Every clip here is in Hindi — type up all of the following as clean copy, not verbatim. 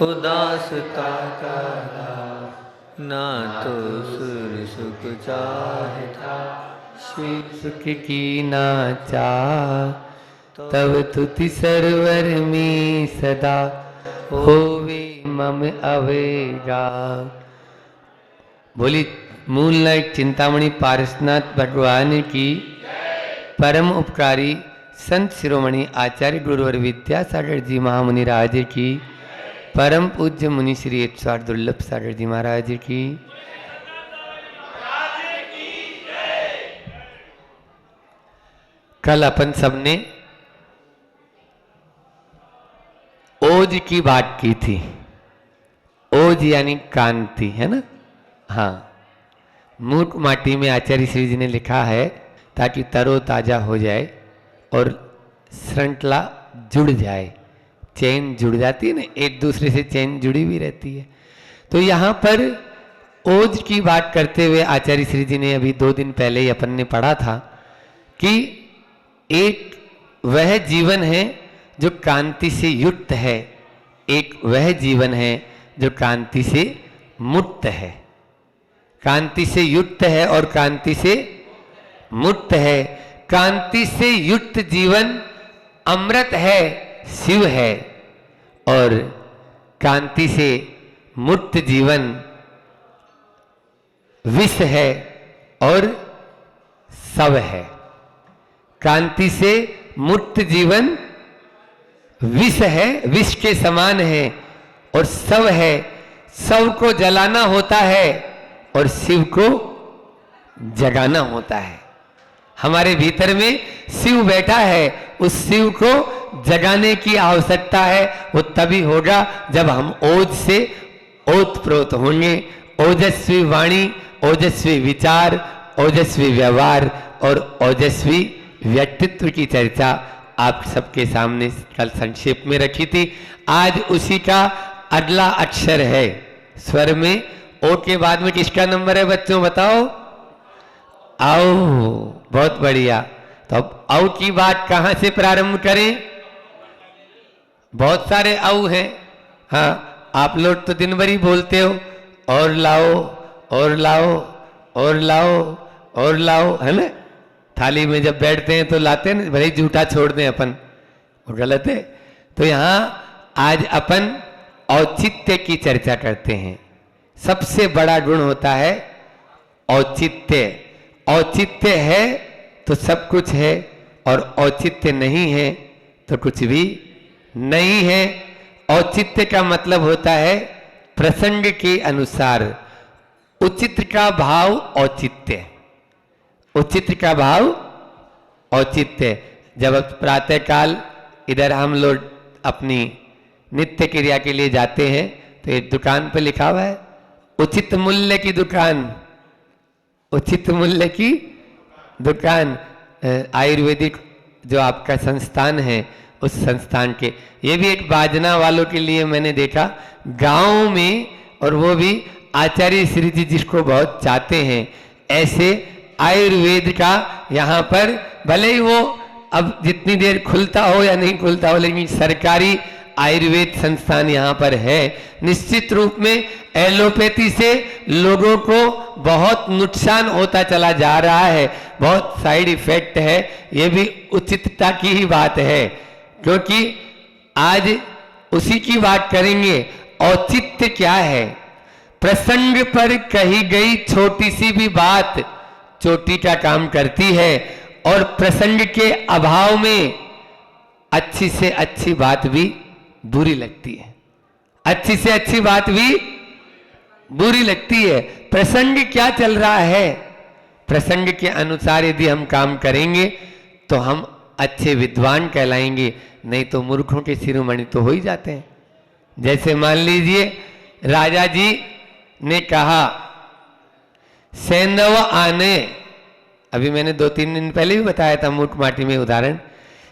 उदासता का ना तो सुर सुख चाहता, शिव सुख की ना चाह, तब तुति सरवर में सदा होवे मम अवेगा। बोली मूलनायक चिंतामणि पारसनाथ भगवान की, परम उपकारी संत शिरोमणि आचार्य गुरुवर विद्यासागर जी महामुनि राज की, परम पूज्य मुनि श्री 108 दुर्लभ सागर जी महाराज की। कल अपन सबने ओज की बात की थी। ओज यानी कांति, है ना? हाँ, मूक माटी में आचार्य श्री जी ने लिखा है ताकि तरोताजा हो जाए और श्रृंखला जुड़ जाए, चेन जुड़ जाती है ना, एक दूसरे से चेन जुड़ी हुई रहती है। तो यहाँ पर ओज की बात करते हुए आचार्य श्री जी ने अभी 2 दिन पहले ही अपन ने पढ़ा था कि एक वह जीवन है जो कांति से युक्त है, एक वह जीवन है जो कांति से मुक्त है। कांति से युक्त है और कांति से मुक्त है। कांति से युक्त जीवन अमृत है, शिव है, और कांति से मुक्त जीवन विष है और शव है। कांति से मुक्त जीवन विष है, विष के समान है, और शव है, शव को जलाना होता है और शिव को जगाना होता है। हमारे भीतर में शिव बैठा है, उस शिव को जगाने की आवश्यकता है। वो तभी होगा जब हम ओज से ओतप्रोत होंगे। ओजस्वी वाणी, ओजस्वी विचार, ओजस्वी व्यवहार और ओजस्वी व्यक्तित्व की चर्चा आप सबके सामने कल संक्षेप में रखी थी। आज उसी का अगला अक्षर है स्वर में। ओ के बाद में किसका नंबर है बच्चों, बताओ? आओ, बहुत बढ़िया। तो अब औ की बात कहां से प्रारंभ करें? बहुत सारे औ हैं। हाँ, आप लोग तो दिन भर ही बोलते हो, और लाओ और लाओ और लाओ और लाओ, है ना? थाली में जब बैठते हैं तो लाते हैं, भले ही झूठा छोड़ दें अपन, वो गलत है। तो यहां आज अपन औचित्य की चर्चा करते हैं। सबसे बड़ा गुण होता है औचित्य। औचित्य है तो सब कुछ है, और औचित्य नहीं है तो कुछ भी नहीं है। औचित्य का मतलब होता है प्रसंग के अनुसार उचित का भाव औचित्य। उचित का भाव औचित्य। जब प्रातः काल इधर हम लोग अपनी नित्य क्रिया के लिए जाते हैं तो एक दुकान पर लिखा हुआ है उचित मूल्य की दुकान। उचित मूल्य की दुकान। आयुर्वेदिक जो आपका संस्थान है उस संस्थान के, ये भी एक बाजना वालों के लिए मैंने देखा गांव में, और वो भी आचार्य श्री जी जिसको बहुत चाहते हैं, ऐसे आयुर्वेद का यहाँ पर भले ही वो अब जितनी देर खुलता हो या नहीं खुलता हो, लेकिन सरकारी आयुर्वेद संस्थान यहाँ पर है। निश्चित रूप में एलोपैथी से लोगों को बहुत नुकसान होता चला जा रहा है, बहुत साइड इफेक्ट है। ये भी उचितता की ही बात है, क्योंकि आज उसी की बात करेंगे। औचित्य क्या है? प्रसंग पर कही गई छोटी सी भी बात चोटी का काम करती है, और प्रसंग के अभाव में अच्छी से अच्छी बात भी बुरी लगती है। अच्छी से अच्छी बात भी बुरी लगती है। प्रसंग क्या चल रहा है, प्रसंग के अनुसार यदि हम काम करेंगे तो हम अच्छे विद्वान कहलाएंगे, नहीं तो मूर्खों के शिरोमणि तो हो ही जाते हैं। जैसे मान लीजिए राजा जी ने कहा सेंधव आने, अभी मैंने 2-3 दिन पहले भी बताया था मूक माटी में उदाहरण।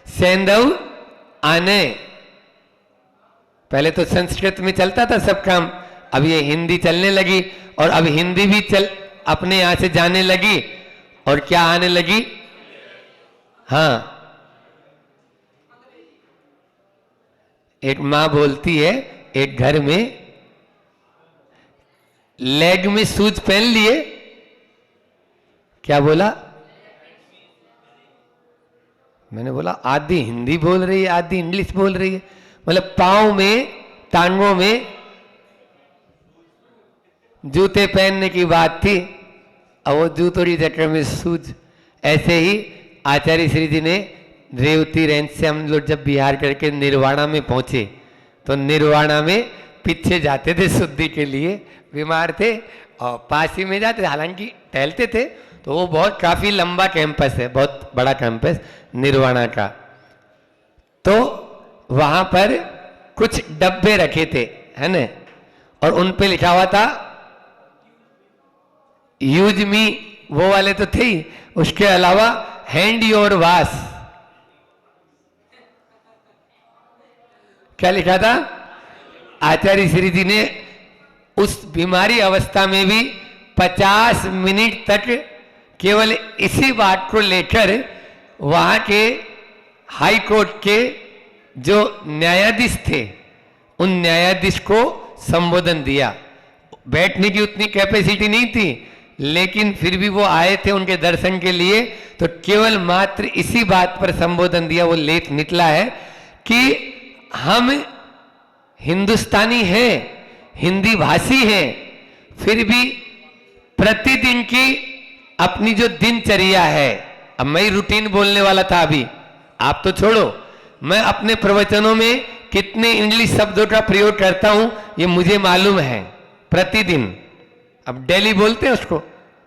सेंधव आने, पहले तो संस्कृत में चलता था सब काम, अब ये हिंदी चलने लगी, और अब हिंदी भी अपने यहां से जाने लगी, और क्या आने लगी? हाँ, एक माँ बोलती है एक घर में लेग में शूज पहन लिए, क्या बोला? मैंने बोला आधी हिंदी बोल रही है, आधी इंग्लिश बोल रही है। मतलब पांव में, टांगों में जूते पहनने की बात थी और वो जूतों की चक्कर में शूज। ऐसे ही आचार्य श्री जी ने रेवती रेंज से हम लोग जब बिहार करके निर्वाणा में पहुंचे, तो निर्वाणा में पीछे जाते थे शुद्धि के लिए, बीमार थे और पास ही में जाते, हालांकि टहलते थे। तो वो बहुत काफी लंबा कैंपस है, बहुत बड़ा कैंपस निर्वाणा का। तो वहां पर कुछ डब्बे रखे थे, है ना, और उन पे लिखा हुआ था यूज मी, वो वाले तो थे ही, उसके अलावा हैंड योर वाश। क्या लिखा था? आचार्य श्री जी ने उस बीमारी अवस्था में भी 50 मिनट तक केवल इसी बात को लेकर वहां के हाई कोर्ट के जो न्यायाधीश थे, उन न्यायाधीश को संबोधन दिया। बैठने की उतनी कैपेसिटी नहीं थी, लेकिन फिर भी वो आए थे उनके दर्शन के लिए, तो केवल मात्र इसी बात पर संबोधन दिया। वो लेख निकला है कि हम हिंदुस्तानी हैं, हिंदी भाषी हैं, फिर भी प्रतिदिन की अपनी जो दिनचर्या है, अब मैं रूटीन बोलने वाला था अभी, आप तो छोड़ो, मैं अपने प्रवचनों में कितने इंग्लिश शब्दों का प्रयोग करता हूं ये मुझे मालूम है। प्रतिदिन, अब डेली बोलते हैं उसको,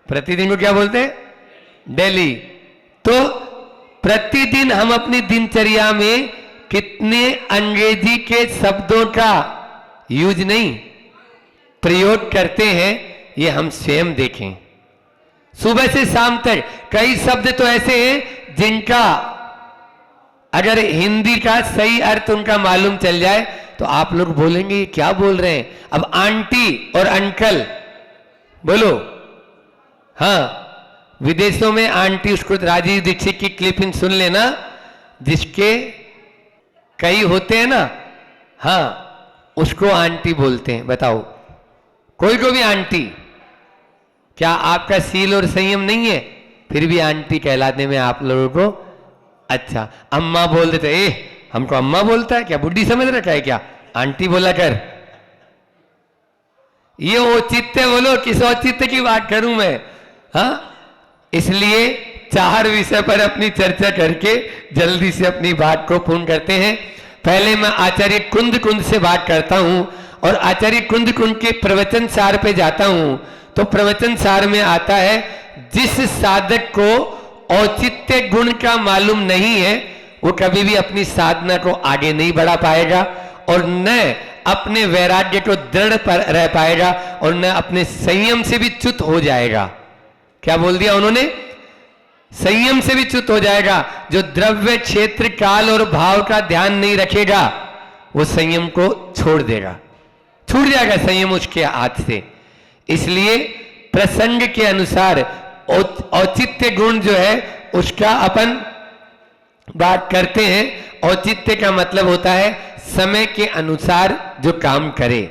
प्रतिदिन को क्या बोलते हैं? डेली। तो प्रतिदिन हम अपनी दिनचर्या में कितने अंग्रेजी के शब्दों का यूज नहीं, प्रयोग करते हैं, ये हम स्वयं देखें। सुबह से शाम तक कई शब्द तो ऐसे हैं जिनका अगर हिंदी का सही अर्थ उनका मालूम चल जाए तो आप लोग बोलेंगे ये क्या बोल रहे हैं। अब आंटी और अंकल बोलो, हाँ, विदेशों में आंटी, उसको राजीव दीक्षित की क्लिपिंग सुन लेना, जिसके कई होते हैं ना, हाँ, उसको आंटी बोलते हैं। बताओ, कोई को भी आंटी। क्या आपका सील और संयम नहीं है? फिर भी आंटी कहलाने में आप लोगों को अच्छा। अम्मा बोल देते, हमको अम्मा बोलता है क्या? बुढ़ी समझ रखा है क्या? आंटी बोला कर। ये औचित्य बोलो, किस औचित्य की बात करूं मैं? हाँ, इसलिए 4 विषय पर अपनी चर्चा करके जल्दी से अपनी बात को पूर्ण करते हैं। पहले मैं आचार्य कुंद से बात करता हूं और आचार्य कुंद के प्रवचन सार पे जाता हूं। तो प्रवचन सार में आता है, जिस साधक को औचित्य गुण का मालूम नहीं है वो कभी भी अपनी साधना को आगे नहीं बढ़ा पाएगा और न अपने वैराग्य को दृढ़ पर रह पाएगा और न अपने संयम से भी च्युत हो जाएगा। क्या बोल दिया उन्होंने? संयम से भी च्युत हो जाएगा। जो द्रव्य, क्षेत्र, काल और भाव का ध्यान नहीं रखेगा वो संयम को छोड़ देगा, छूट जाएगा संयम उसके हाथ से। इसलिए प्रसंग के अनुसार औचित्य गुण जो है उसका अपन बात करते हैं। औचित्य का मतलब होता है समय के अनुसार जो काम करे,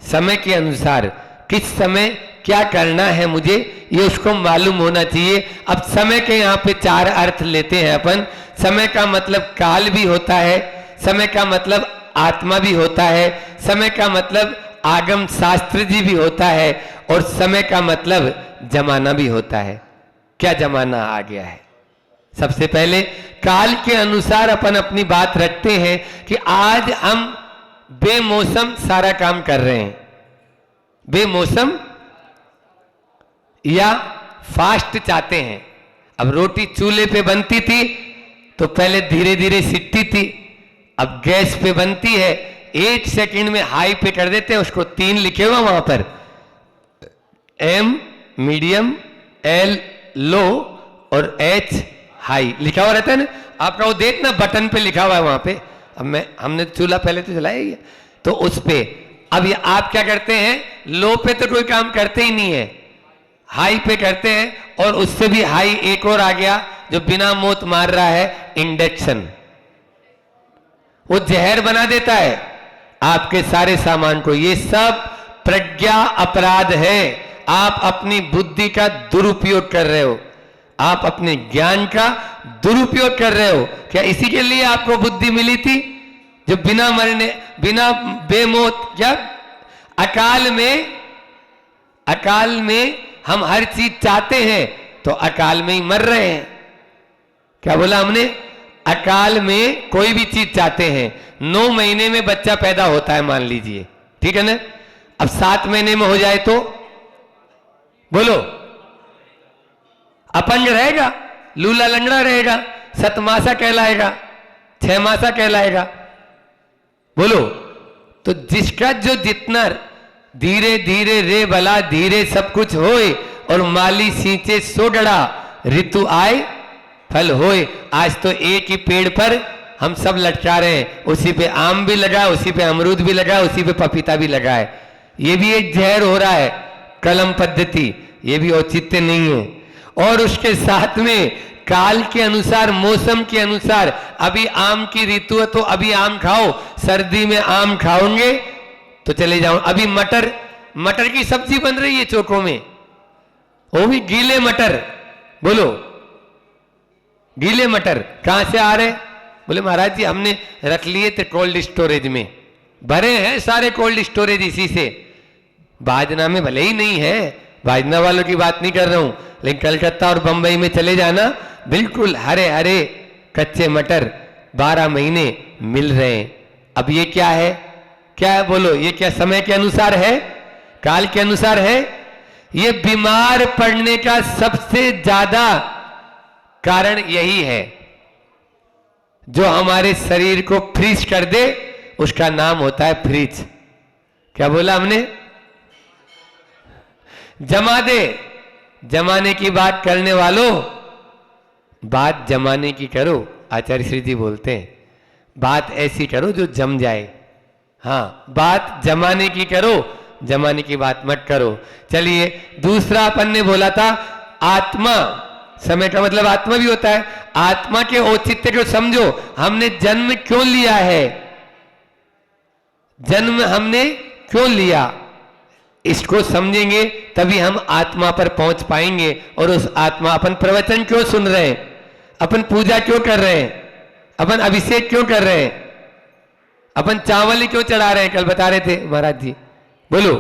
समय के अनुसार किस समय क्या करना है मुझे, ये उसको मालूम होना चाहिए। अब समय के यहाँ पे 4 अर्थ लेते हैं अपन। समय का मतलब काल भी होता है, समय का मतलब आत्मा भी होता है, समय का मतलब आगम शास्त्र जी भी होता है और समय का मतलब जमाना भी होता है। क्या जमाना आ गया है? सबसे पहले काल के अनुसार अपन अपनी बात रखते हैं कि आज हम बेमौसम सारा काम कर रहे हैं। बेमौसम या फास्ट चाहते हैं। अब रोटी चूल्हे पे बनती थी तो पहले धीरे धीरे सिकती थी, अब गैस पे बनती है, 1 सेकंड में हाई पे कर देते हैं उसको। 3 लिखे हुआ वहां पर, M मीडियम, L लो और H हाई लिखा हुआ रहता है ना। आपका वो देखना बटन पे लिखा हुआ है वहां पे। अब हमने चूल्हा पहले तो चलाया ही है, तो उस पे अब ये आप क्या करते हैं, लो पे तो कोई काम करते ही नहीं है, हाई पे करते हैं। और उससे भी हाई एक और आ गया जो बिना मौत मार रहा है, इंडक्शन। वो जहर बना देता है। आपके सारे सामान को। ये सब प्रज्ञा अपराध है। आप अपनी बुद्धि का दुरुपयोग कर रहे हो, आप अपने ज्ञान का दुरुपयोग कर रहे हो। क्या इसी के लिए आपको बुद्धि मिली थी, जो बिना मरने, बिना बेमौत, क्या अकाल में हम हर चीज चाहते हैं तो अकाल में ही मर रहे हैं। क्या बोला हमने? अकाल में कोई भी चीज चाहते हैं। 9 महीने में बच्चा पैदा होता है मान लीजिए, ठीक है ना। अब 7 महीने में हो जाए तो बोलो, अपंग रहेगा, लूला लंगड़ा रहेगा, सतमासा कहलाएगा, 6 मासा कहलाएगा। बोलो, तो जिसका जो जितना धीरे धीरे रे भला धीरे सब कुछ होए, और माली सींचे सो डरा, ऋतु आए फल होए। आज तो एक ही पेड़ पर हम सब लटका रहे हैं, उसी पे आम भी लगा, उसी पे अमरूद भी लगा, उसी पे पपीता भी लगा है। ये भी एक जहर हो रहा है, कलम पद्धति, ये भी औचित्य नहीं है। और उसके साथ में काल के अनुसार, मौसम के अनुसार, अभी आम की ऋतु है तो अभी आम खाओ, सर्दी में आम खाओगे तो चले जाओ। अभी मटर की सब्जी बन रही है चौकों में, वो भी गीले मटर। बोलो, गीले मटर कहां से आ रहे? बोले महाराज जी हमने रख लिए थे कोल्ड स्टोरेज में, भरे हैं सारे कोल्ड स्टोरेज इसी से। बाजना में भले ही नहीं है, बाजना वालों की बात नहीं कर रहा हूं, लेकिन कलकत्ता और बंबई में चले जाना, बिल्कुल हरे हरे कच्चे मटर 12 महीने मिल रहे हैं। अब ये क्या है? क्या है बोलो? ये क्या समय के अनुसार है, काल के अनुसार है? ये बीमार पड़ने का सबसे ज्यादा कारण यही है। जो हमारे शरीर को फ्रीज कर दे उसका नाम होता है फ्रीज। क्या बोला हमने? जमा दे। जमाने की बात करने वालों, बात जमाने की करो। आचार्य श्री जी बोलते हैं बात ऐसी करो जो जम जाए। हाँ, बात जमाने की करो, जमाने की बात मत करो। चलिए, दूसरा अपन ने बोला था आत्मा। समय का मतलब आत्मा भी होता है। आत्मा के औचित्य को समझो। हमने जन्म क्यों लिया है? जन्म हमने क्यों लिया, इसको समझेंगे तभी हम आत्मा पर पहुंच पाएंगे। और उस आत्मा, अपन प्रवचन क्यों सुन रहे हैं, अपन पूजा क्यों कर रहे हैं, अपन अभिषेक क्यों कर रहे हैं, अपन चावल क्यों चढ़ा रहे हैं, कल बता रहे थे महाराज जी। बोलो,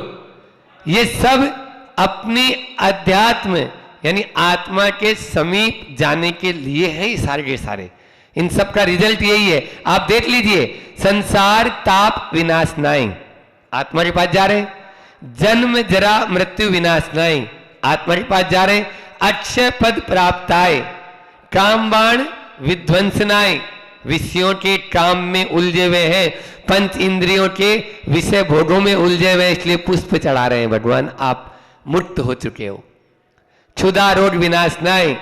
ये सब अपनी अध्यात्म यानी आत्मा के समीप जाने के लिए है। ये सारे के सारे, इन सब का रिजल्ट यही है। आप देख लीजिए, संसार ताप विनाश नाई, आत्मा के पास जा रहे हैं। जन्म जरा मृत्यु विनाश नाई, आत्मा के पास जा रहे हैं। अक्षय पद प्राप्त आए, कामबाण विध्वंसनाए, विषयों के काम में उलझे हुए हैं, पंच इंद्रियों के विषय भोगों में उलझे हुए, इसलिए पुष्प चढ़ा रहे हैं। भगवान आप मुक्त हो चुके हो। क्षुधा रोग विनाश नाय,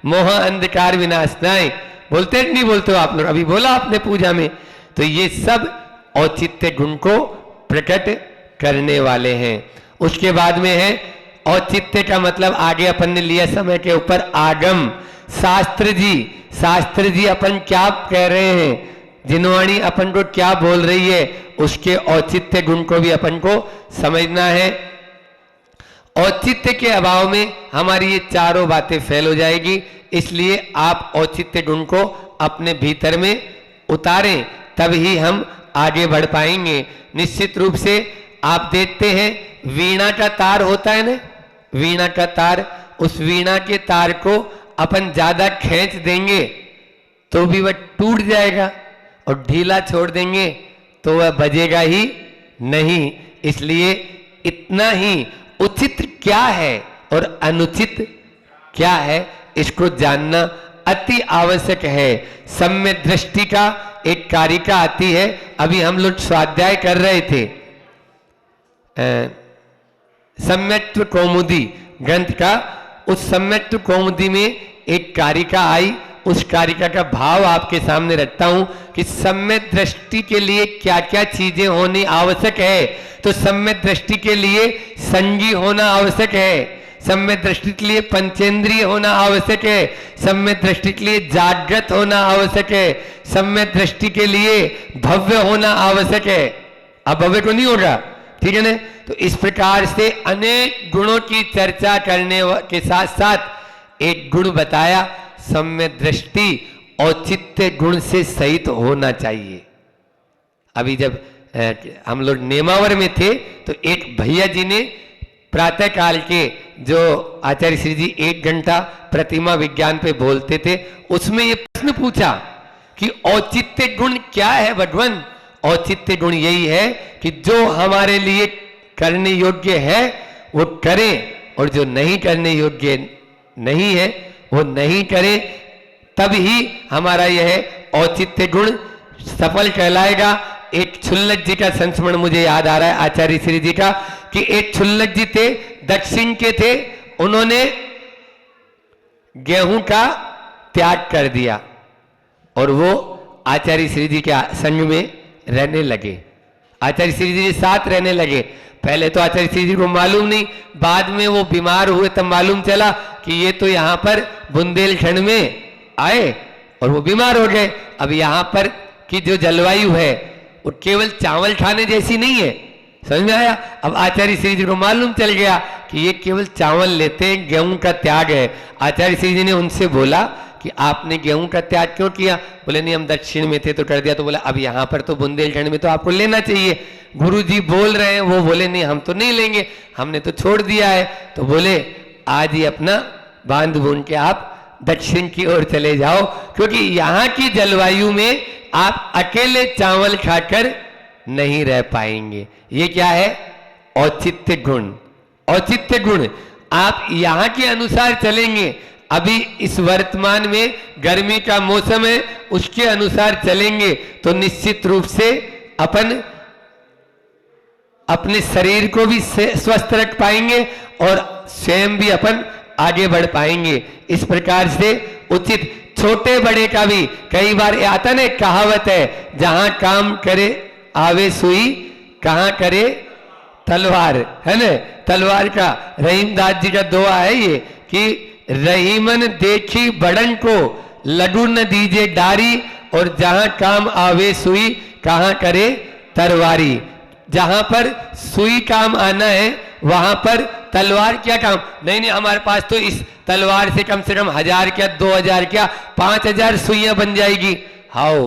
मोह अंधकार विनाश नाय। बोलते नहीं बोलते हो आप लोग? अभी बोला आपने पूजा में। तो ये सब औचित्य गुण को प्रकट करने वाले हैं। उसके बाद में है औचित्य का मतलब, आगे अपन ने लिया समय के ऊपर आगम। शास्त्र जी अपन क्या कह रहे हैं, जिनवाणी अपन को क्या बोल रही है, उसके औचित्य गुण को भी अपन को समझना है। औचित्य के अभाव में हमारी ये चारों बातें फेल हो जाएगी। इसलिए आप औचित्य गुण को अपने भीतर में उतारें, तभी हम आगे बढ़ पाएंगे। निश्चित रूप से आप देखते हैं वीणा का तार होता है ना, वीणा का तार, उस वीणा के तार को अपन ज्यादा खींच देंगे तो भी वह टूट जाएगा, और ढीला छोड़ देंगे तो वह बजेगा ही नहीं। इसलिए इतना ही उचित क्या है और अनुचित क्या है, इसको जानना अति आवश्यक है। सम्यक दृष्टि का एक कारिका आती है, अभी हम लोग स्वाध्याय कर रहे थे सम्यक्त्व कौमुदी ग्रंथ का। उस सम्यक्त्व कौमुदी में एक कारिका आई, उस कारिका का भाव आपके सामने रखता हूं कि सम्यक दृष्टि के लिए क्या क्या चीजें होनी आवश्यक है। तो सम्यक दृष्टि के लिए संगी होना आवश्यक है, सम्यक दृष्टि के लिए पंचेंद्रिय होना आवश्यक है, सम्यक दृष्टि के लिए जागृत होना आवश्यक है, सम्यक दृष्टि के लिए भव्य होना आवश्यक है। अभव्य तो नहीं होगा, ठीक है ना। तो इस प्रकार से अनेक गुणों की चर्चा करने के साथ साथ एक गुण बताया, सम्यक दृष्टि औचित्य गुण से सहित होना चाहिए। अभी जब हम लोग नेमावर में थे तो एक भैया जी ने प्रातः काल के जो आचार्य श्री जी 1 घंटा प्रतिमा विज्ञान पे बोलते थे, उसमें ये प्रश्न पूछा कि औचित्य गुण क्या है भगवान। औचित्य गुण यही है कि जो हमारे लिए करने योग्य है वो करें, और जो नहीं करने योग्य नहीं है वो नहीं करें, तब ही हमारा यह औचित्य गुण सफल कहलाएगा। एक छुल्लक जी का संस्मरण मुझे याद आ रहा है आचार्य श्री जी का, कि एक छुल्लक जी थे, दक्षिण के थे, उन्होंने गेहूं का त्याग कर दिया और वो आचार्य श्री जी के संग में रहने लगे, आचार्य श्री जी के साथ रहने लगे। पहले तो आचार्य श्री जी को मालूम नहीं, बाद में वो बीमार हुए तब मालूम चला कि ये तो यहाँ पर बुंदेलखंड में आए और वो बीमार हो गए। अब यहाँ पर की जो जलवायु है वो केवल चावल खाने जैसी नहीं है, समझ में आया। अब आचार्य श्री जी को मालूम चल गया कि ये केवल चावल लेते हैं, गेहूं का त्याग है। आचार्य श्री जी ने उनसे बोला कि आपने गेहूं का त्याग क्यों किया? बोले नहीं, हम दक्षिण में थे तो कर दिया। तो बोला अब यहाँ पर तो बुंदेलखंड में तो आपको लेना चाहिए, गुरु जी बोल रहे हैं। वो बोले नहीं, हम तो नहीं लेंगे, हमने तो छोड़ दिया है। तो बोले आज ही अपना बांध बूंद के आप दक्षिण की ओर चले जाओ, क्योंकि यहाँ की जलवायु में आप अकेले चावल खाकर नहीं रह पाएंगे। ये क्या है? औचित्य गुण। औचित्य गुण, आप यहाँ के अनुसार चलेंगे। अभी इस वर्तमान में गर्मी का मौसम है, उसके अनुसार चलेंगे तो निश्चित रूप से अपन अपने शरीर को भी स्वस्थ रख पाएंगे और स्वयं भी अपन आगे बढ़ पाएंगे। इस प्रकार से उचित छोटे बड़े का भी कई बार आता ना, कहावत है, जहां काम करे आवे सुई, कहां करे तलवार, है ना। तलवार का रहीमदास जी का दुआ है ये कि रहीमन देखी बड़न को लड्डू न दीजे डारी, और जहां काम आवे सुई कहां करे तलवारी। जहां पर सुई काम आना है वहां पर तलवार क्या काम? नहीं नहीं, हमारे पास तो इस तलवार से कम 1000 क्या 2000 क्या 5000 सुइयां बन जाएगी। हाओ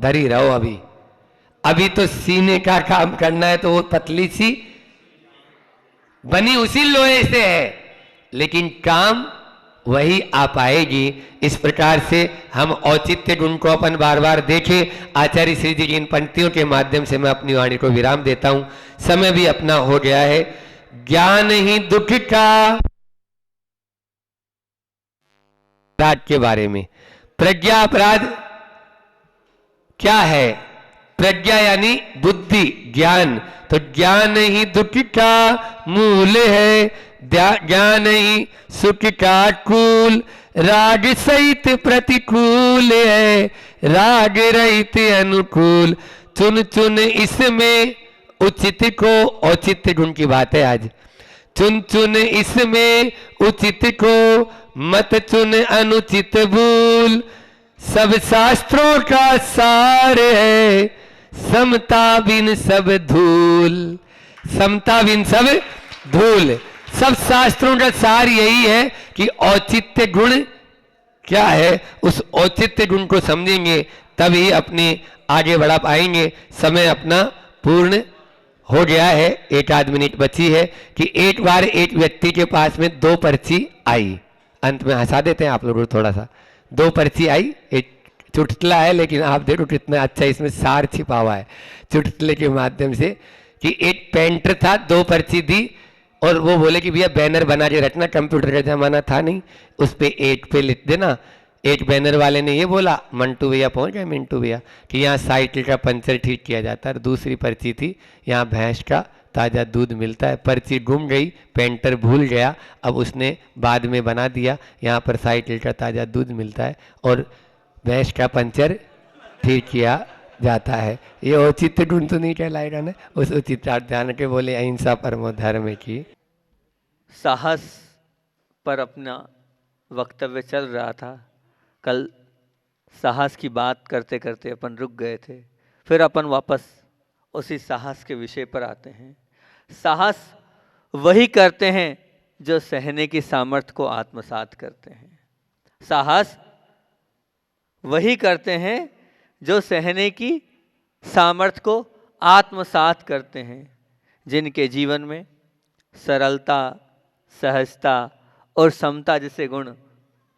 धरी रहो, अभी तो सीने का काम करना है तो वो पतली सी बनी उसी लोहे से है, लेकिन काम वही आ पाएगी। इस प्रकार से हम औचित्य गुण को अपन बार बार देखें। आचार्य श्री जी की इन पंक्तियों के माध्यम से मैं अपनी वाणी को विराम देता हूं, समय भी अपना हो गया है। ज्ञान ही दुख का अपराध के बारे में, प्रज्ञा अपराध क्या है? प्रज्ञा यानी बुद्धि, ज्ञान। तो ज्ञान ही दुख का मूल है, ज्ञान ही सुख का कूल, राग सहित प्रतिकूल है, राग रहित अनुकूल। चुन चुन इसमें उचित को, औचित्य गुण की बात है आज। चुन चुन इसमें उचित को, मत चुन अनुचित भूल। सब शास्त्रों का सार है, समता बिन सब धूल। समता बिन सब धूल। सब शास्त्रों का सार यही है कि औचित्य गुण क्या है, उस औचित्य गुण को समझेंगे तभी अपने आगे बढ़ा पाएंगे। समय अपना पूर्ण हो गया है, 1 मिनट बची है कि एक बार एक व्यक्ति के पास में 2 पर्ची आई। अंत में हंसा देते हैं आप लोगों को थोड़ा सा। 2 पर्ची आई, एक चुटकुला है लेकिन आप देखो कितना अच्छा इसमें सार छिपा हुआ है चुटकुले के माध्यम से। कि एक पेंटर था, 2 पर्ची दी और वो बोले कि भैया बैनर बना के रखना, कंप्यूटर का जमाना था नहीं, उस पर 1 पे लिख देना। एक बैनर वाले ने ये बोला, मंटू भैया पहुंच गए, मिंटू भैया, कि यहाँ साइकिल का पंचर ठीक किया जाता है। दूसरी पर्ची थी, यहाँ भैंस का ताज़ा दूध मिलता है। पर्ची गुम गई, पेंटर भूल गया, अब उसने बाद में बना दिया, यहाँ पर साइकिल का ताज़ा दूध मिलता है और भैंस का पंचर ठीक किया जाता है। ये औचित्य गुण तो नहीं कहलाएगा ना। उस उचित ध्यान के बोले अहिंसा परमो धर्म की। साहस पर अपना वक्तव्य चल रहा था। कल साहस की बात करते करते अपन रुक गए थे, फिर अपन वापस उसी साहस के विषय पर आते हैं। साहस वही करते हैं जो सहने की सामर्थ्य को आत्मसात करते हैं। साहस वही करते हैं जो सहने की सामर्थ्य को आत्मसात करते हैं। जिनके जीवन में सरलता, सहजता और समता जैसे गुण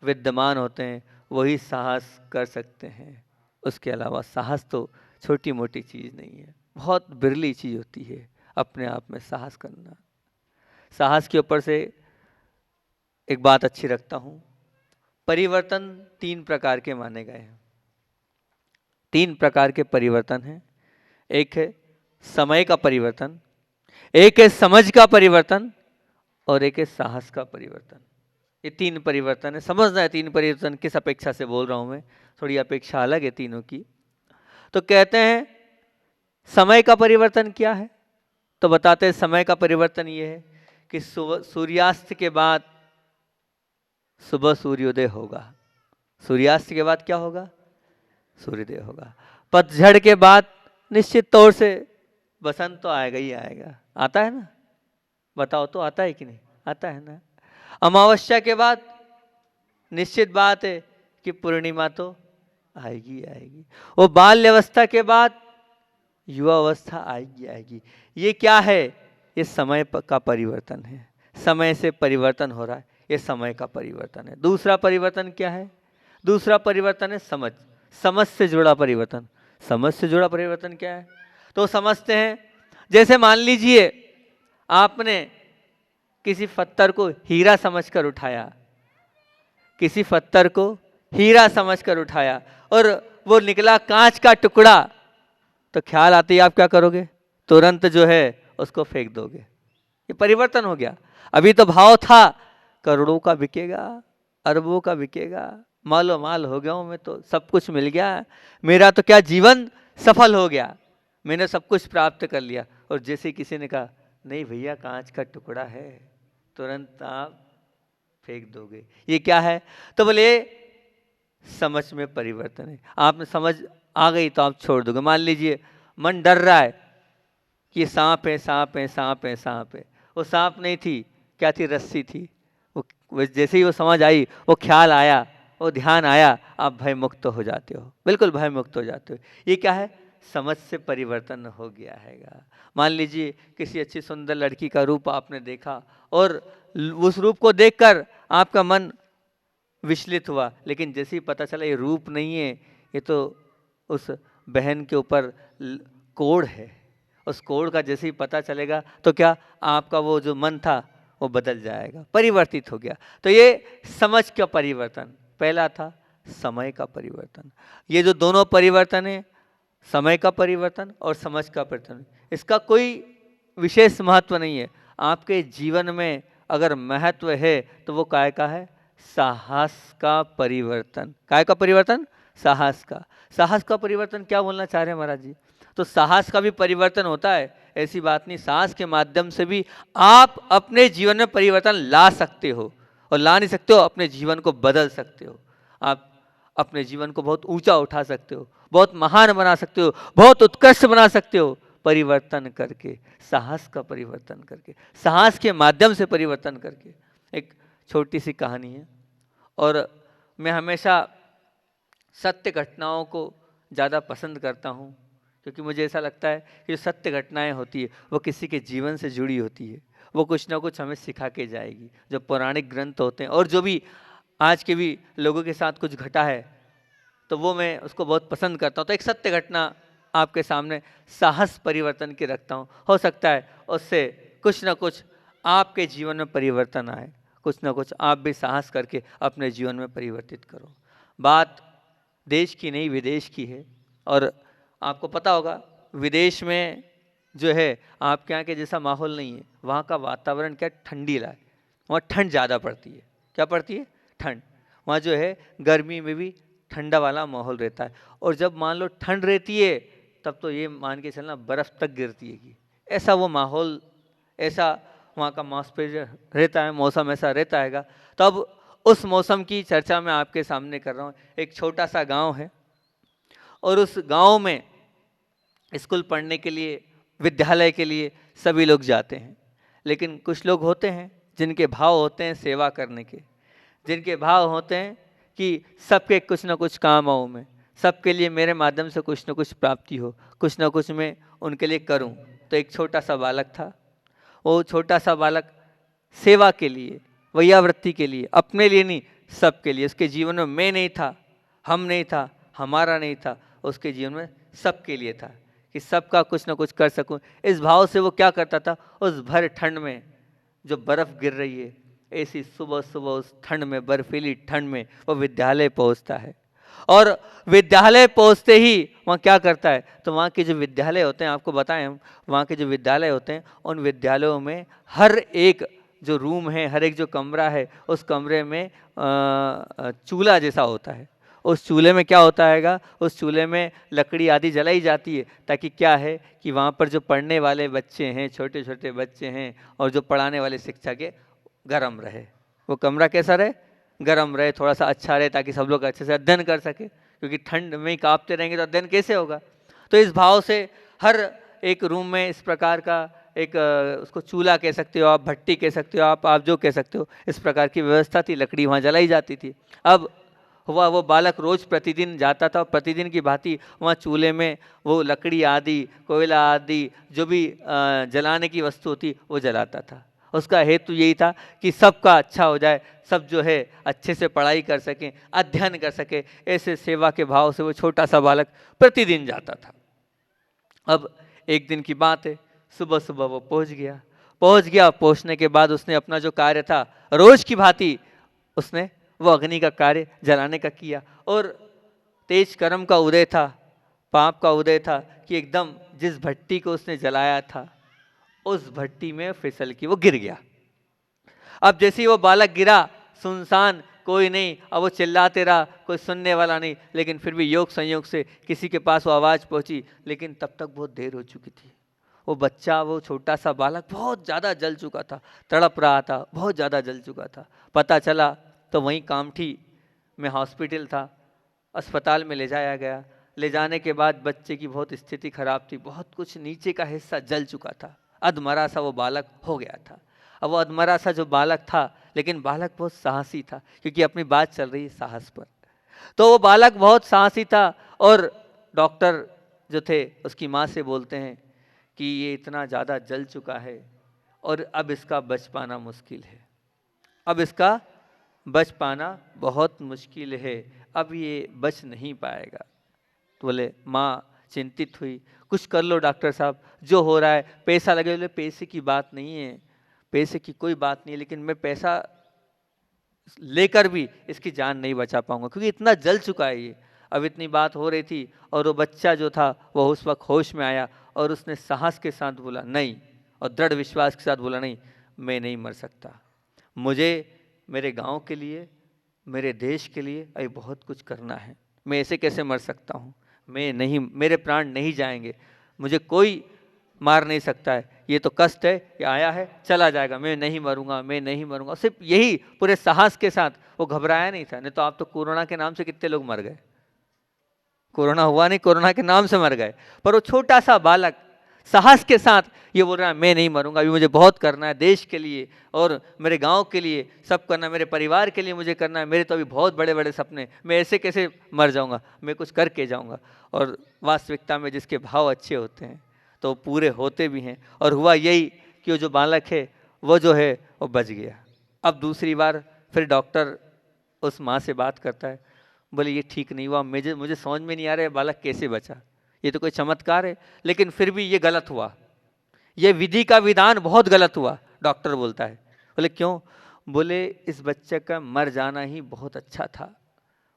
विद्यमान होते हैं, वही साहस कर सकते हैं। उसके अलावा साहस तो छोटी मोटी चीज़ नहीं है, बहुत बिरली चीज़ होती है अपने आप में साहस करना। साहस के ऊपर से एक बात अच्छी रखता हूँ, परिवर्तन 3 प्रकार के माने गए हैं। 3 प्रकार के परिवर्तन हैं। एक है समय का परिवर्तन, एक है समझ का परिवर्तन और एक है साहस का परिवर्तन। ये 3 परिवर्तन है। समझना है 3 परिवर्तन किस अपेक्षा से बोल रहा हूँ मैं, थोड़ी अपेक्षा अलग है तीनों की। तो कहते हैं समय का परिवर्तन क्या है, तो बताते हैं समय का परिवर्तन ये है कि सूर्यास्त के बाद सुबह सूर्योदय होगा। सूर्यास्त के बाद क्या होगा? सूर्योदय होगा। पतझड़ के बाद निश्चित तौर से बसंत तो आएगा ही आएगा। आता है ना? बताओ तो आता है कि नहीं? आता है ना? अमावस्या के बाद निश्चित बात है कि पूर्णिमा तो आएगी आएगी। वो बाल्य अवस्था के बाद युवा अवस्था आएगी आएगी। ये क्या है? ये समय का परिवर्तन है। समय से परिवर्तन हो रहा है, ये समय का परिवर्तन है। दूसरा परिवर्तन क्या है? दूसरा परिवर्तन है समझ। समझ से जुड़ा परिवर्तन। समझ से जुड़ा परिवर्तन क्या है? तो समझते हैं, जैसे मान लीजिए आपने किसी पत्थर को हीरा समझकर उठाया, किसी पत्थर को हीरा समझकर उठाया और वो निकला कांच का टुकड़ा, तो ख्याल आते ही आप क्या करोगे? तुरंत जो है उसको फेंक दोगे। ये परिवर्तन हो गया। अभी तो भाव था करोड़ों का बिकेगा, अरबों का बिकेगा, मालो माल हो गया हूं मैं, तो सब कुछ मिल गया, मेरा तो क्या जीवन सफल हो गया, मैंने सब कुछ प्राप्त कर लिया। और जैसे किसी ने कहा नहीं भैया कांच का टुकड़ा है, तुरंत आप फेंक दोगे। ये क्या है? तो बोले समझ में परिवर्तन है। आपने समझ आ गई तो आप छोड़ दोगे। मान लीजिए मन डर रहा है कि सांप है सांप है सांप है सांप है, वो सांप नहीं थी, क्या थी? रस्सी थी। वो जैसे ही वो समझ आई, वो ख्याल आया, वो ध्यान आया, आप भय मुक्त हो जाते हो, बिल्कुल भय मुक्त हो जाते हो। ये क्या है? समझ से परिवर्तन हो गया हैगा। मान लीजिए किसी अच्छी सुंदर लड़की का रूप आपने देखा और उस रूप को देखकर आपका मन विचलित हुआ, लेकिन जैसे ही पता चला ये रूप नहीं है, ये तो उस बहन के ऊपर कोढ़ है, उस कोढ़ का जैसे ही पता चलेगा तो क्या आपका वो जो मन था वो बदल जाएगा, परिवर्तित हो गया। तो ये समझ का परिवर्तन पहला था, समय का परिवर्तन। ये जो दोनों परिवर्तन है, समय का परिवर्तन और समझ का परिवर्तन, इसका कोई विशेष महत्व नहीं है। आपके जीवन में अगर महत्व है तो वो काय का है? साहस का परिवर्तन। काय का परिवर्तन? साहस का। साहस का परिवर्तन क्या बोलना चाह रहे हैं महाराज जी? तो साहस का भी परिवर्तन होता है, ऐसी बात नहीं। साहस के माध्यम से भी आप अपने जीवन में परिवर्तन ला सकते हो, और ला नहीं सकते हो अपने जीवन को बदल सकते हो। आप अपने जीवन को बहुत ऊंचा उठा सकते हो, बहुत महान बना सकते हो, बहुत उत्कृष्ट बना सकते हो, परिवर्तन करके, साहस का परिवर्तन करके, साहस के माध्यम से परिवर्तन करके। एक छोटी सी कहानी है, और मैं हमेशा सत्य घटनाओं को ज़्यादा पसंद करता हूँ, क्योंकि मुझे ऐसा लगता है कि जो सत्य घटनाएं होती है वो किसी के जीवन से जुड़ी होती है, वो कुछ ना कुछ हमें सिखा के जाएगी। जो पौराणिक ग्रंथ होते हैं और जो भी आज के भी लोगों के साथ कुछ घटा है, तो वो मैं उसको बहुत पसंद करता हूँ। तो एक सत्य घटना आपके सामने साहस परिवर्तन के रखता हूँ। हो सकता है उससे कुछ ना कुछ आपके जीवन में परिवर्तन आए, कुछ ना कुछ आप भी साहस करके अपने जीवन में परिवर्तित करो। बात देश की नहीं विदेश की है, और आपको पता होगा विदेश में जो है आपके यहाँ के जैसा माहौल नहीं है। वहाँ का वातावरण क्या ठंडीला है, वहाँ ठंड ज़्यादा पड़ती है। क्या पड़ती है? ठंड। वहाँ जो है गर्मी में भी ठंडा वाला माहौल रहता है, और जब मान लो ठंड रहती है तब तो ये मान के चलना बर्फ़ तक गिरती है कि ऐसा वो माहौल, ऐसा वहाँ का मॉइस्चर रहता है, मौसम ऐसा रहता हैगा। तब उस मौसम की चर्चा मैं आपके सामने कर रहा हूँ। एक छोटा सा गांव है, और उस गांव में स्कूल पढ़ने के लिए, विद्यालय के लिए सभी लोग जाते हैं, लेकिन कुछ लोग होते हैं जिनके भाव होते हैं सेवा करने के, जिनके भाव होते हैं कि सबके कुछ ना कुछ काम आऊँ मैं, सबके लिए मेरे माध्यम से कुछ ना कुछ प्राप्ति हो, कुछ ना कुछ मैं उनके लिए करूं। तो एक छोटा सा बालक था, वो छोटा सा बालक सेवा के लिए, वैयावृत्ति के लिए, अपने लिए नहीं, सबके लिए। उसके जीवन में मैं नहीं था, हम नहीं था, हमारा नहीं था, उसके जीवन में सबके लिए था कि सबका कुछ ना कुछ कर सकूं। इस भाव से वो क्या करता था, उस भर ठंड में जो बर्फ़ गिर रही है, ऐसी सुबह सुबह उस ठंड में, बर्फीली ठंड में वो विद्यालय पहुंचता है। और विद्यालय पहुंचते ही वहाँ क्या करता है, तो वहाँ के जो विद्यालय होते हैं, आपको बताएं हम, वहाँ के जो विद्यालय होते हैं, उन विद्यालयों में हर एक जो रूम है, हर एक जो कमरा है, उस कमरे में चूल्हा जैसा होता है। उस चूल्हे में क्या होता हैगा, उस चूल्हे में लकड़ी आदि जलाई जाती है, ताकि क्या है कि वहाँ पर जो पढ़ने वाले बच्चे हैं, छोटे छोटे बच्चे हैं, और जो पढ़ाने वाले शिक्षक है, गरम रहे, वो कमरा कैसा रहे, गरम रहे, थोड़ा सा अच्छा रहे, ताकि सब लोग अच्छे से अध्ययन कर सके, क्योंकि ठंड में ही कांपते रहेंगे तो अध्ययन कैसे होगा। तो इस भाव से हर एक रूम में इस प्रकार का एक उसको चूल्हा कह सकते हो आप, भट्टी कह सकते हो आप जो कह सकते हो, इस प्रकार की व्यवस्था थी, लकड़ी वहाँ जलाई जाती थी। अब हुआ वो बालक रोज प्रतिदिन जाता था और प्रतिदिन की भांति वहाँ चूल्हे में वो लकड़ी आदि, कोयला आदि, जो भी जलाने की वस्तु होती वो जलाता था। उसका हेतु यही था कि सबका अच्छा हो जाए, सब जो है अच्छे से पढ़ाई कर सकें, अध्ययन कर सके। ऐसे सेवा के भाव से वो छोटा सा बालक प्रतिदिन जाता था। अब एक दिन की बात है, सुबह सुबह वो पहुंच गया। पहुंचने के बाद उसने अपना जो कार्य था रोज की भांति उसने वो अग्नि का कार्य जलाने का किया, और तेज कर्म का उदय था, पाप का उदय था कि एकदम जिस भट्टी को उसने जलाया था उस भट्टी में फिसल की वो गिर गया। अब जैसे ही वो बालक गिरा, सुनसान, कोई नहीं, अब वो चिल्लाते रहा, कोई सुनने वाला नहीं, लेकिन फिर भी योग संयोग से किसी के पास वो आवाज़ पहुंची, लेकिन तब तक बहुत देर हो चुकी थी। वो बच्चा, वो छोटा सा बालक बहुत ज़्यादा जल चुका था, तड़प रहा था, बहुत ज़्यादा जल चुका था। पता चला तो वहीं कामठी में हॉस्पिटल था, अस्पताल में ले जाया गया। ले जाने के बाद बच्चे की बहुत स्थिति खराब थी, बहुत कुछ नीचे का हिस्सा जल चुका था, अधमरा सा वो बालक हो गया था। अब वो अधमरा सा जो बालक था, लेकिन बालक बहुत साहसी था, क्योंकि अपनी बात चल रही है साहस पर, तो वो बालक बहुत साहसी था। और डॉक्टर जो थे उसकी माँ से बोलते हैं कि ये इतना ज़्यादा जल चुका है और अब इसका बच पाना मुश्किल है, अब इसका बच पाना बहुत मुश्किल है, अब ये बच नहीं पाएगा। तो बोले, माँ चिंतित हुई, कुछ कर लो डॉक्टर साहब, जो हो रहा है, पैसा लगे। बोले, पैसे की बात नहीं है, पैसे की कोई बात नहीं है, लेकिन मैं पैसा लेकर भी इसकी जान नहीं बचा पाऊंगा, क्योंकि इतना जल चुका है ये। अब इतनी बात हो रही थी और वो बच्चा जो था वह उस वक्त होश में आया और उसने साहस के साथ बोला नहीं, और दृढ़ विश्वास के साथ बोला नहीं, मैं नहीं मर सकता, मुझे मेरे गांव के लिए, मेरे देश के लिए अभी बहुत कुछ करना है, मैं ऐसे कैसे मर सकता हूँ, मैं नहीं, मेरे प्राण नहीं जाएंगे, मुझे कोई मार नहीं सकता है, ये तो कष्ट है, ये आया है चला जाएगा, मैं नहीं मरूंगा, मैं नहीं मरूंगा। सिर्फ यही पूरे साहस के साथ, वो घबराया नहीं था। नहीं तो आप तो कोरोना के नाम से कितने लोग मर गए, कोरोना हुआ नहीं, कोरोना के नाम से मर गए, पर वो छोटा सा बालक साहस के साथ ये बोल रहा है, मैं नहीं मरूंगा, अभी मुझे बहुत करना है देश के लिए और मेरे गांव के लिए, सब करना है, मेरे परिवार के लिए मुझे करना है, मेरे तो अभी बहुत बड़े बड़े सपने, मैं ऐसे कैसे मर जाऊंगा, मैं कुछ करके जाऊंगा। और वास्तविकता में जिसके भाव अच्छे होते हैं तो पूरे होते भी हैं। और हुआ यही कि वो जो बालक है वो जो है वो बच गया। अब दूसरी बार फिर डॉक्टर उस माँ से बात करता है, बोले ये ठीक नहीं हुआ, मुझे समझ में नहीं आ रहा है बालक कैसे बचा, ये तो कोई चमत्कार है, लेकिन फिर भी ये गलत हुआ, ये विधि का विधान बहुत गलत हुआ। डॉक्टर बोलता है, बोले क्यों? बोले इस बच्चे का मर जाना ही बहुत अच्छा था।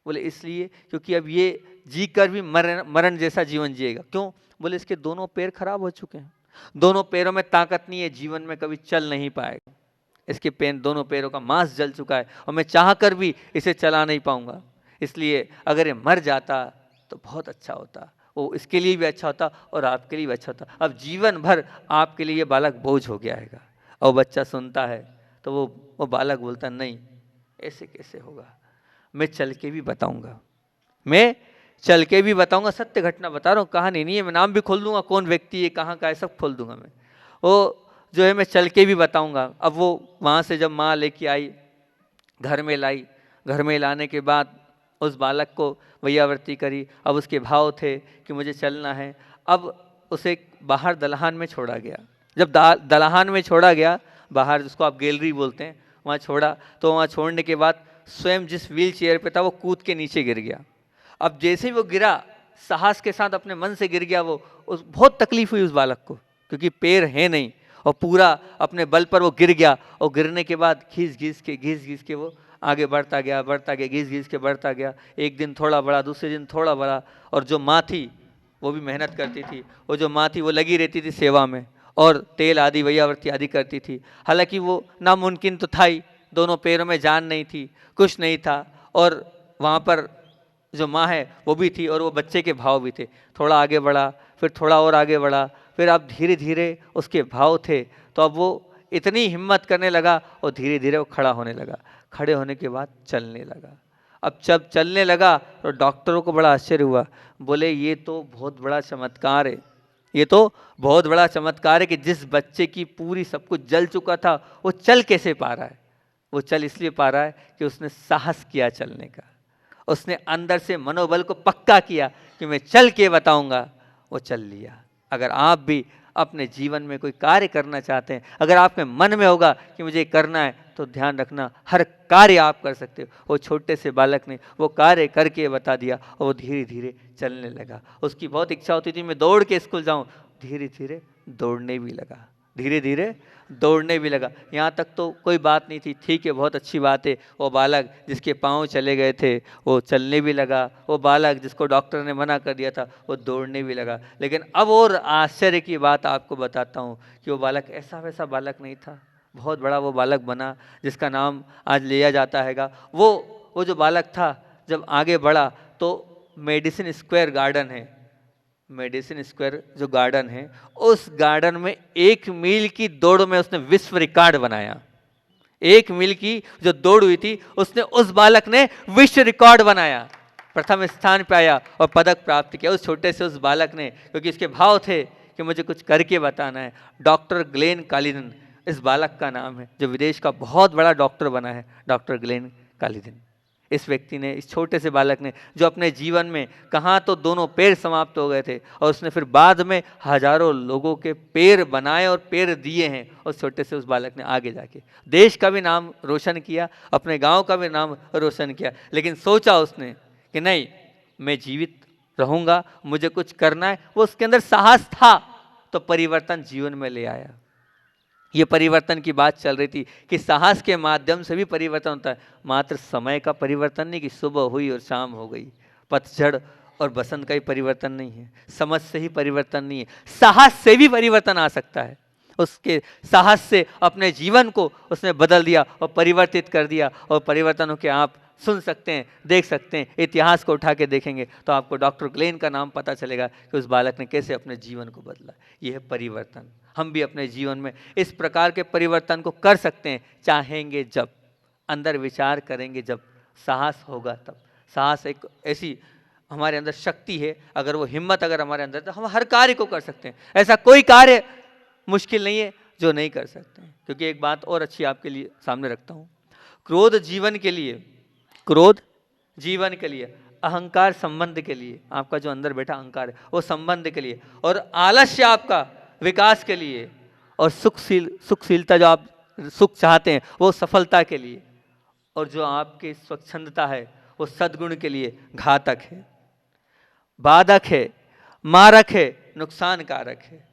बोले इसलिए क्योंकि अब ये जी कर भी मरण जैसा जीवन जिएगा। क्यों? बोले इसके दोनों पैर खराब हो चुके हैं, दोनों पैरों में ताकत नहीं है, जीवन में कभी चल नहीं पाएगा, इसके पैर, दोनों पैरों का मांस जल चुका है और मैं चाह कर भी इसे चला नहीं पाऊंगा, इसलिए अगर ये मर जाता तो बहुत अच्छा होता, वो इसके लिए भी अच्छा होता और आपके लिए भी अच्छा होता। अब जीवन भर आपके लिए ये बालक बोझ हो गया है। और बच्चा सुनता है तो वो बालक बोलता नहीं, ऐसे कैसे होगा, मैं चल के भी बताऊंगा, मैं चल के भी बताऊंगा, सत्य घटना बता रहा हूँ, कहानी नहीं है, मैं नाम भी खोल दूंगा, कौन व्यक्ति है, कहाँ का है, सब खोल दूंगा मैं। वो जो है मैं चल के भी बताऊंगा। अब वो वहाँ से जब माँ लेके आई, घर में लाई, घर में लाने के बाद उस बालक को वैयावर्ती करी। अब उसके भाव थे कि मुझे चलना है। अब उसे बाहर दलहान में छोड़ा गया। जब दलहान में छोड़ा गया, बाहर जिसको आप गैलरी बोलते हैं, वहाँ छोड़ा, तो वहाँ छोड़ने के बाद स्वयं जिस व्हील चेयर पे था वो कूद के नीचे गिर गया। अब जैसे ही वो गिरा, साहस के साथ अपने मन से गिर गया वो, उस बहुत तकलीफ हुई उस बालक को, क्योंकि पैर है नहीं, और पूरा अपने बल पर वो गिर गया। और गिरने के बाद घिस घिस के वो आगे बढ़ता गया, घिस घिस के बढ़ता गया। एक दिन थोड़ा बड़ा, दूसरे दिन थोड़ा बड़ा। और जो माँ थी वो भी मेहनत करती थी, वो जो माँ थी वो लगी रहती थी सेवा में, और तेल आदि वैयावर्ती आदि करती थी। हालांकि वो नामुमकिन तो था ही, दोनों पैरों में जान नहीं थी, कुछ नहीं था। और वहाँ पर जो माँ है वो भी थी, और वो बच्चे के भाव भी थे। थोड़ा आगे बढ़ा, फिर थोड़ा और आगे बढ़ा, फिर अब धीरे धीरे उसके भाव थे, तो अब वो इतनी हिम्मत करने लगा, और धीरे धीरे वो खड़ा होने लगा। खड़े होने के बाद चलने लगा। अब जब चलने लगा तो डॉक्टरों को बड़ा आश्चर्य हुआ। बोले ये तो बहुत बड़ा चमत्कार है, ये तो बहुत बड़ा चमत्कार है कि जिस बच्चे की पूरी सब कुछ जल चुका था वो चल कैसे पा रहा है। वो चल इसलिए पा रहा है कि उसने साहस किया चलने का, उसने अंदर से मनोबल को पक्का किया कि मैं चल के बताऊंगा, वो चल लिया। अगर आप भी अपने जीवन में कोई कार्य करना चाहते हैं, अगर आपके मन में होगा कि मुझे करना है, तो ध्यान रखना हर कार्य आप कर सकते हो। वो छोटे से बालक ने वो कार्य करके बता दिया, और वो धीरे धीरे चलने लगा। उसकी बहुत इच्छा होती थी मैं दौड़ के स्कूल जाऊं, धीरे धीरे दौड़ने भी लगा, धीरे धीरे दौड़ने भी लगा। यहाँ तक तो कोई बात नहीं थी, ठीक है, बहुत अच्छी बात है। वो बालक जिसके पाँव चले गए थे वो चलने भी लगा, वो बालक जिसको डॉक्टर ने मना कर दिया था वो दौड़ने भी लगा। लेकिन अब और आश्चर्य की बात आपको बताता हूँ कि वो बालक ऐसा वैसा बालक नहीं था, बहुत बड़ा वो बालक बना जिसका नाम आज लिया जाता हैगा। वो जो बालक था जब आगे बढ़ा तो मेडिसिन स्क्वायर गार्डन है, मेडिसिन स्क्वायर जो गार्डन है, उस गार्डन में 1 मील की दौड़ में उसने विश्व रिकॉर्ड बनाया। 1 मील की जो दौड़ हुई थी उसने उस बालक ने विश्व रिकॉर्ड बनाया, प्रथम स्थान पे आया और पदक प्राप्त किया। उस छोटे से उस बालक ने, क्योंकि इसके भाव थे कि मुझे कुछ करके बताना है। डॉक्टर ग्लेन कालिदन इस बालक का नाम है, जो विदेश का बहुत बड़ा डॉक्टर बना है, डॉक्टर ग्लेन कालिदन। इस व्यक्ति ने, इस छोटे से बालक ने, जो अपने जीवन में कहाँ तो दोनों पैर समाप्त हो गए थे, और उसने फिर बाद में हजारों लोगों के पैर बनाए और पैर दिए हैं। उस छोटे से उस बालक ने आगे जाके देश का भी नाम रोशन किया, अपने गांव का भी नाम रोशन किया। लेकिन सोचा उसने कि नहीं, मैं जीवित रहूंगा, मुझे कुछ करना है। वो उसके अंदर साहस था, तो परिवर्तन जीवन में ले आया। ये परिवर्तन की बात चल रही थी कि साहस के माध्यम से भी परिवर्तन होता है, मात्र समय का परिवर्तन नहीं कि सुबह हुई और शाम हो गई। पतझड़ और बसंत का ही परिवर्तन नहीं है, समझ से ही परिवर्तन नहीं है, साहस से भी परिवर्तन आ सकता है। उसके साहस से अपने जीवन को उसने बदल दिया और परिवर्तित कर दिया। और परिवर्तनों के आप सुन सकते हैं, देख सकते हैं, इतिहास को उठा के देखेंगे तो आपको डॉक्टर ग्लेन का नाम पता चलेगा कि उस बालक ने कैसे अपने जीवन को बदला। यह है परिवर्तन। हम भी अपने जीवन में इस प्रकार के परिवर्तन को कर सकते हैं, चाहेंगे जब, अंदर विचार करेंगे जब, साहस होगा तब। साहस एक ऐसी हमारे अंदर शक्ति है, अगर वो हिम्मत अगर हमारे अंदर, तो हम हर कार्य को कर सकते हैं। ऐसा कोई कार्य मुश्किल नहीं है जो नहीं कर सकते हैं। क्योंकि एक बात और अच्छी आपके लिए सामने रखता हूँ, क्रोध जीवन के लिए, क्रोध जीवन के लिए, अहंकार संबंध के लिए, आपका जो अंदर बैठा अहंकार है वो संबंध के लिए, और आलस्य आपका विकास के लिए, और सुखशीलता जो आप सुख चाहते हैं वो सफलता के लिए, और जो आपकी स्वच्छंदता है वो सद्गुण के लिए घातक है, बाधक है, मारक है, नुकसान कारक है।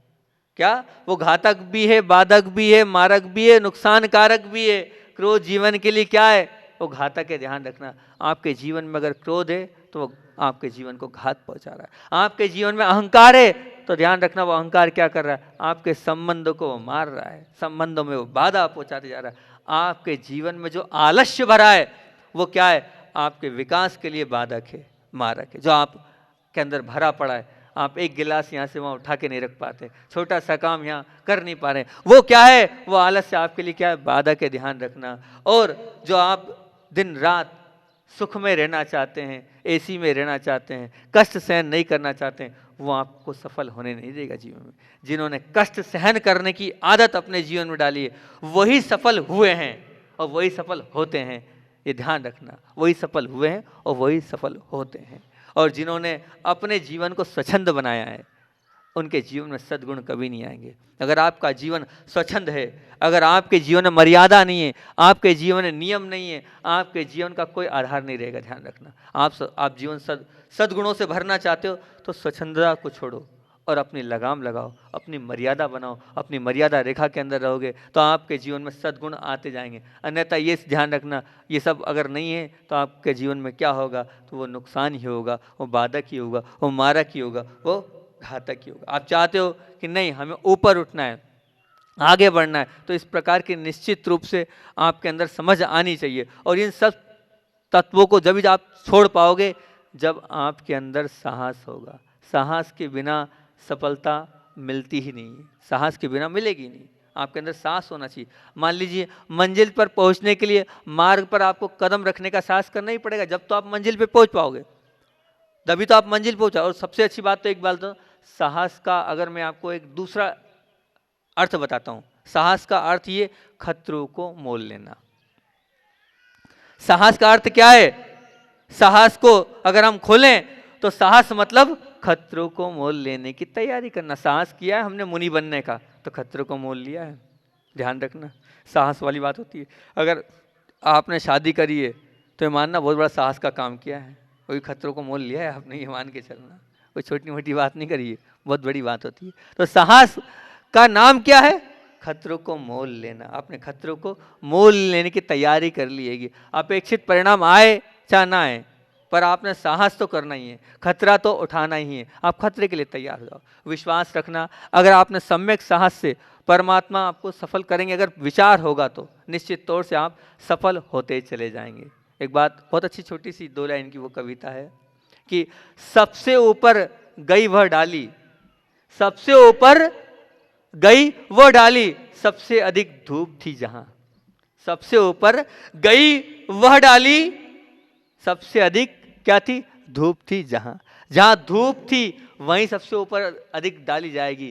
क्या वो घातक भी है, बाधक भी है, मारक भी है, नुकसान कारक भी है। क्रोध जीवन के लिए क्या है? वो घातक है। ध्यान रखना, आपके जीवन में अगर क्रोध है तो वो आपके जीवन को घात पहुंचा रहा है। आपके जीवन में अहंकार है तो ध्यान रखना वो अहंकार क्या कर रहा है? आपके संबंधों को वो मार रहा है, संबंधों में वो बाधा पहुंचाते जा रहा है। आपके जीवन में जो आलस्य भरा है वो क्या है? आपके विकास के लिए बाधक है, मारक है। जो आपके अंदर भरा पड़ा है, आप एक गिलास यहाँ से वहाँ उठा के नहीं रख पाते, छोटा सा काम यहाँ कर नहीं पा रहे, वो क्या है? वो आलस्य आपके लिए क्या है? बाधक है। ध्यान रखना। और जो आप दिन रात सुख में रहना चाहते हैं, एसी में रहना चाहते हैं, कष्ट सहन नहीं करना चाहते हैं, वो आपको सफल होने नहीं देगा जीवन में। जिन्होंने कष्ट सहन करने की आदत अपने जीवन में डाली है वही सफल हुए हैं और वही सफल होते हैं। ये ध्यान रखना, वही सफल हुए हैं और वही सफल होते हैं। और जिन्होंने अपने जीवन को स्वच्छंद बनाया है उनके जीवन में सद्गुण कभी नहीं आएंगे। अगर आपका जीवन स्वच्छंद है, अगर आपके जीवन में मर्यादा नहीं है, आपके जीवन में नियम नहीं है, आपके जीवन का कोई आधार नहीं रहेगा। ध्यान रखना, आप जीवन सद्गुणों से भरना चाहते हो तो स्वच्छंदता को छोड़ो और अपनी लगाम लगाओ, अपनी मर्यादा बनाओ। अपनी मर्यादा रेखा के अंदर रहोगे तो आपके जीवन में सद्गुण आते जाएंगे। अन्यथा ये ध्यान रखना, ये सब अगर नहीं है तो आपके जीवन में क्या होगा, तो वो नुकसान ही होगा, वो बाधक ही होगा, वो मारक ही होगा, वो घातक ही होगा। आप चाहते हो कि नहीं हमें ऊपर उठना है, आगे बढ़ना है, तो इस प्रकार की निश्चित रूप से आपके अंदर समझ आनी चाहिए। और इन सब तत्वों को जब आप छोड़ पाओगे जब आपके अंदर साहस होगा। साहस के बिना सफलता मिलती ही नहीं है, साहस के बिना मिलेगी नहीं। आपके अंदर साहस होना चाहिए। मान लीजिए मंजिल पर पहुंचने के लिए मार्ग पर आपको कदम रखने का साहस करना ही पड़ेगा, जब तो आप मंजिल पे पहुंच पाओगे, तभी तो आप मंजिल पहुंचा। और सबसे अच्छी बात तो एक बात तो साहस का, अगर मैं आपको एक दूसरा अर्थ बताता हूं, साहस का अर्थ ये खतरों को मोल लेना। साहस का अर्थ क्या है? साहस को अगर हम खोलें तो साहस मतलब खतरों को मोल लेने की तैयारी करना। साहस किया है हमने मुनि बनने का तो खतरों को मोल लिया है। ध्यान रखना, साहस वाली बात होती है। अगर आपने शादी करी है तो ये मानना बहुत बड़ा साहस का काम किया है, कोई खतरों को मोल लिया है आपने, ये मान के चलना, कोई छोटी मोटी बात नहीं करी है, बहुत बड़ी बात होती है। तो साहस का नाम क्या है? खतरों को मोल लेना। आपने खतरों को मोल लेने की तैयारी कर ली है। अपेक्षित परिणाम आए चाहे ना आए, पर आपने साहस तो करना ही है, खतरा तो उठाना ही है। आप खतरे के लिए तैयार हो जाओ। विश्वास रखना, अगर आपने सम्यक साहस से परमात्मा आपको सफल करेंगे, अगर विचार होगा तो निश्चित तौर से आप सफल होते चले जाएंगे। एक बात बहुत अच्छी छोटी सी 2 लाइन की वो कविता है कि सबसे ऊपर गई वह डाली, सबसे ऊपर गई वह डाली, सबसे अधिक धूप थी जहां। सबसे ऊपर गई वह डाली, सबसे अधिक क्या थी? धूप थी जहां। जहां धूप थी वहीं सबसे ऊपर अधिक डाली जाएगी।